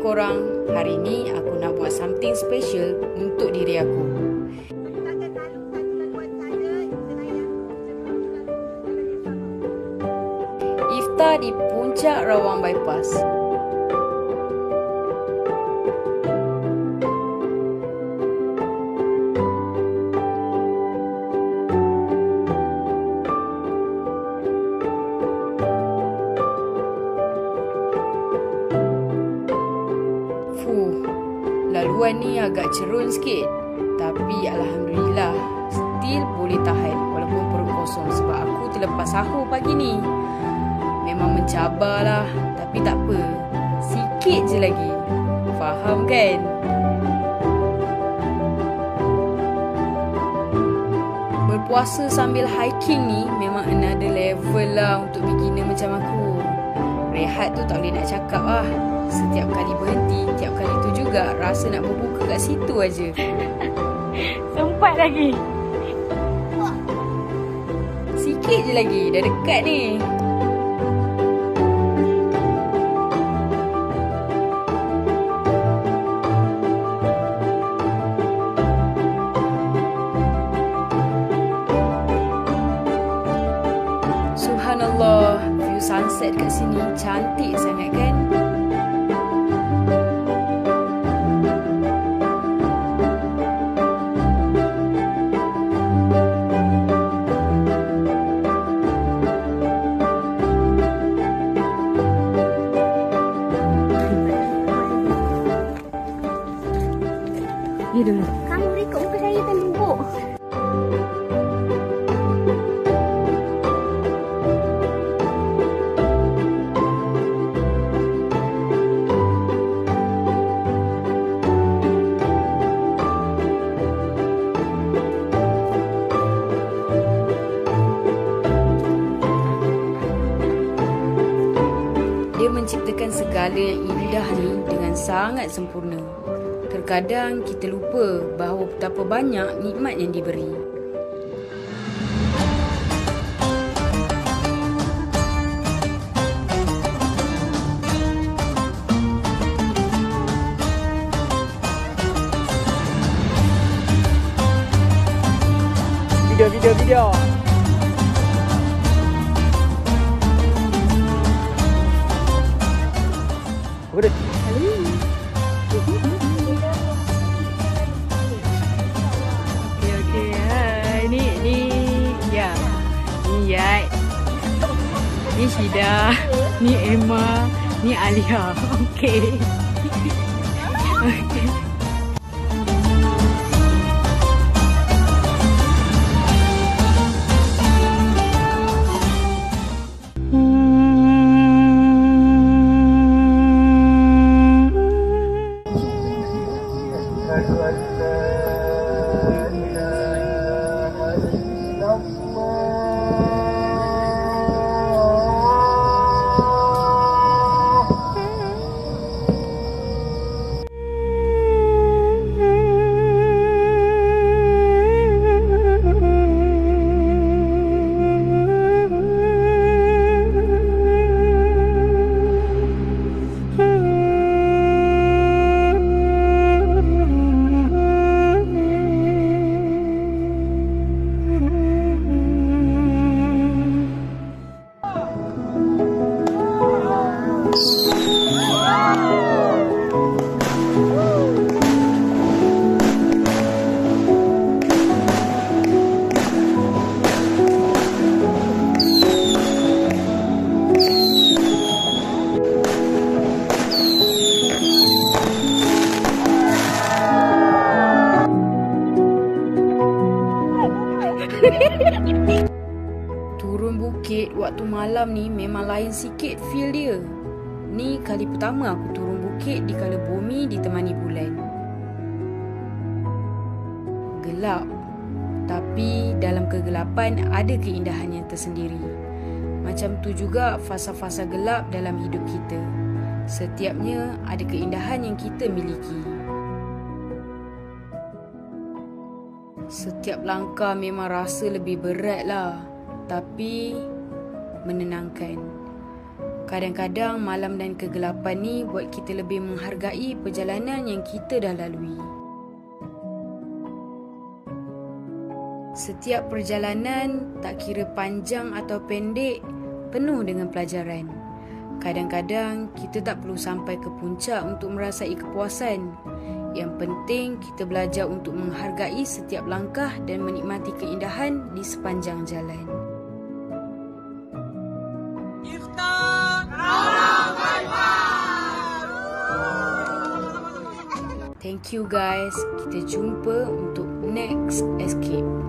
korang, hari ni aku nak buat something special untuk diri aku. Iftar di puncak Rawang Bypass. Laluan ni agak cerun sikit, tapi Alhamdulillah still boleh tahan walaupun perut kosong sebab aku terlepas sahur pagi ni. Memang mencabarlah, tapi tak apa, sikit je lagi. Faham kan? Berpuasa sambil hiking ni memang another level lah untuk beginner macam aku. Rehat tu tak boleh nak cakap lah. Setiap kali berhenti, tiap kali tu juga rasa nak berbuka kat situ aja. Sempat lagi. Sikit je lagi, dah dekat ni. Subhanallah, view sunset kat sini cantik sangat kan? Ya dulu. Kamu rekod muka saya kan bubuk. Dia menciptakan segala yang indah ni dengan sangat sempurna. Terkadang kita lupa bahawa betapa banyak nikmat yang diberi. Video. Udah. Okey. Hai. Ni Yat. Ni Syida. Ni Emma. Ni Alia. Okey. Okey. Turun bukit waktu malam ni memang lain sikit feel dia. Ni kali pertama aku turun bukit di kala bumi ditemani bulan. Gelap, tapi dalam kegelapan ada keindahannya tersendiri. Macam tu juga fasa-fasa gelap dalam hidup kita. Setiapnya ada keindahan yang kita miliki. Setiap langkah memang rasa lebih berat lah, tapi menenangkan. Kadang-kadang malam dan kegelapan ni buat kita lebih menghargai perjalanan yang kita dah lalui. Setiap perjalanan, tak kira panjang atau pendek, penuh dengan pelajaran. Kadang-kadang kita tak perlu sampai ke puncak untuk merasai kepuasan. Yang penting kita belajar untuk menghargai setiap langkah dan menikmati keindahan di sepanjang jalan. Thank you guys. Kita jumpa untuk next escape.